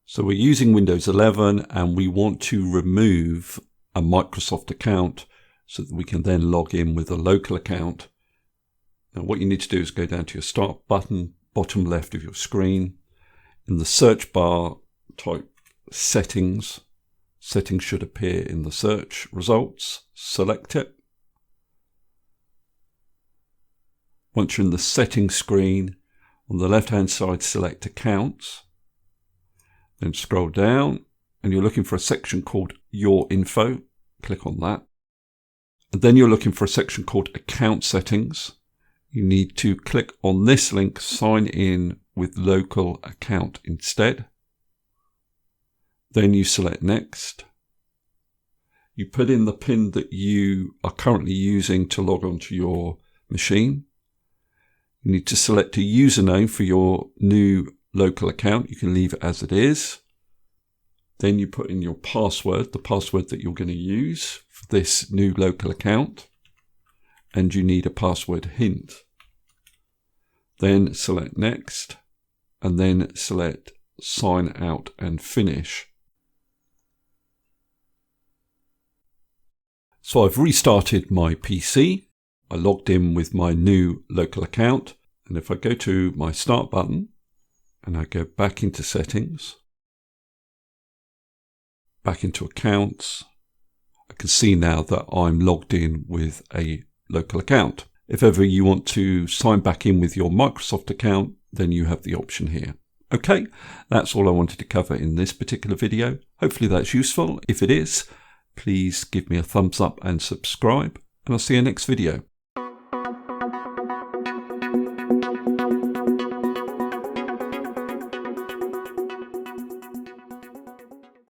So we're using Windows 11 and we want to remove a Microsoft account so that we can then log in with a local account. Now what you need to do is go down to your Start button, bottom left of your screen. In the search bar, type Settings. Settings should appear in the search results. Select it. Once you're in the Settings screen, on the left-hand side, select Accounts. Then scroll down and you're looking for a section called Your Info. Click on that. And then you're looking for a section called Account Settings. You need to click on this link, Sign in with Local Account instead. Then you select Next. You put in the PIN that you are currently using to log onto your machine. You need to select a username for your new local account. You can leave it as it is. Then you put in your password, the password that you're going to use for this new local account. And you need a password hint. Then select Next, and then select Sign Out and Finish. So I've restarted my PC. I logged in with my new local account. And if I go to my Start button, and I go back into Settings, back into Accounts, I can see now that I'm logged in with a local account. If ever you want to sign back in with your Microsoft account, then you have the option here. Okay, that's all I wanted to cover in this particular video. Hopefully that's useful. If it is, please give me a thumbs up and subscribe, and I'll see you next video.